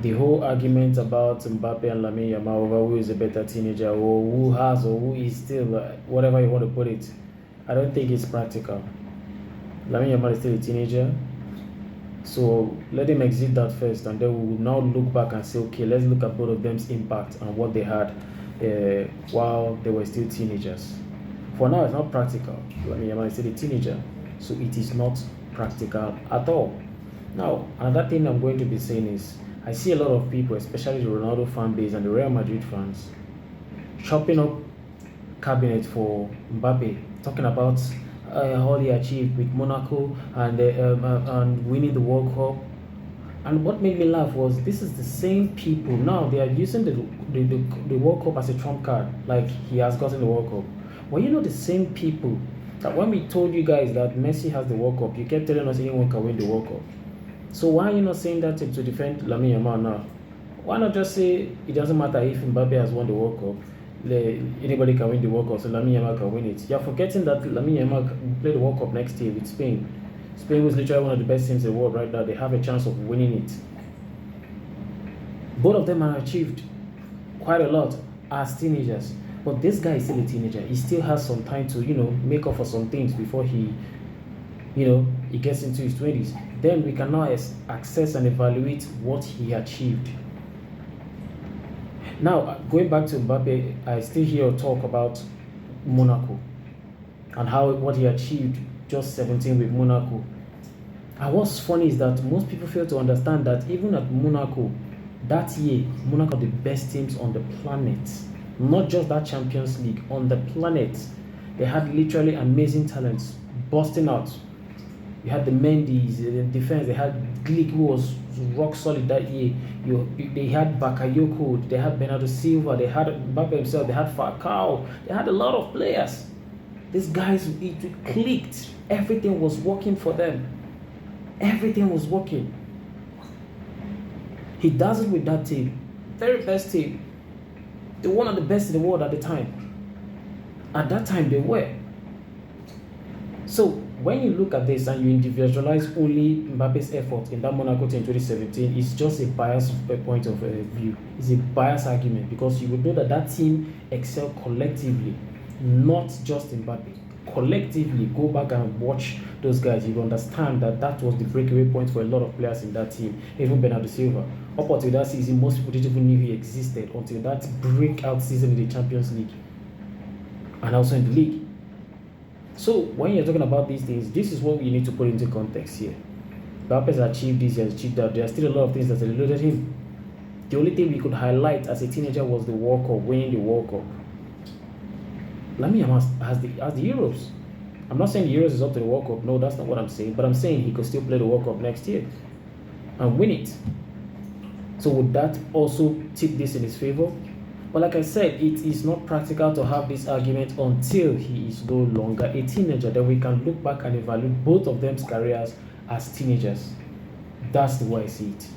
the whole argument about Mbappe and Lamine Yamal over who is a better teenager or who has or who is still, whatever you want to put it, I don't think it's practical. Lamine Yamal is still a teenager, so let him exit that first, and then we will now look back and say, okay, let's look at both of them's impact and what they had while they were still teenagers. For now, it's not practical. Lamine Yamal is still a teenager, so it is not practical at all. Now, another thing I'm going to be saying is, I see a lot of people, especially the Ronaldo fan base and the Real Madrid fans, chopping up cabinet for Mbappe, talking about all he achieved with Monaco and winning the World Cup. And what made me laugh was this is the same people now they are using the World Cup as a trump card, like he has gotten the World Cup. Well, you know the same people that when we told you guys that Messi has the World Cup, you kept telling us anyone can win the World Cup. So why are you not saying that to defend Lamine Yamal now? Why not just say it doesn't matter if Mbappe has won the World Cup, anybody can win the World Cup, so Lamine Yamal can win it. You're forgetting that Lamine Yamal will play the World Cup next year with Spain. Spain was literally one of the best teams in the world right now. They have a chance of winning it. Both of them have achieved quite a lot as teenagers. But this guy is still a teenager. He still has some time to, make up for some things before he gets into his 20s. Then we can now assess and evaluate what he achieved. Now, going back to Mbappe, I still hear talk about Monaco and what he achieved just 17 with Monaco. And what's funny is that most people fail to understand that even at Monaco, that year, Monaco are the best teams on the planet. Not just that Champions League, on the planet. They had literally amazing talents busting out. You had the Mendy's, the defense, they had Glick, who was rock solid that year. They had Bakayoko, they had Bernardo Silva, they had Mbappe himself, they had Falcao, they had a lot of players. These guys, it clicked. Everything was working for them. Everything was working. He does it with that team. Very best team. They're one of the best in the world at the time. At that time, they were. So, when you look at this and you individualize only Mbappe's effort in that Monaco team in 2017, it's just a biased point of view. It's a biased argument because you would know that that team excelled collectively, not just Mbappe. Collectively, go back and watch those guys. You understand that was the breakaway point for a lot of players in that team, even Bernardo Silva. Up until that season, most people didn't even know he existed until that breakout season in the Champions League and also in the league. So when you're talking about these things, this is what you need to put into context here. Mbappe has achieved this, he has achieved that. There are still a lot of things that eluded him. The only thing we could highlight as a teenager was the World Cup, winning the World Cup. Lamine has the Euros. I'm not saying the Euros is up to the World Cup. No, that's not what I'm saying. But I'm saying he could still play the World Cup next year and win it. So would that also tip this in his favor? But like I said, it is not practical to have this argument until he is no longer a teenager. Then we can look back and evaluate both of them's careers as teenagers. That's the way I see it.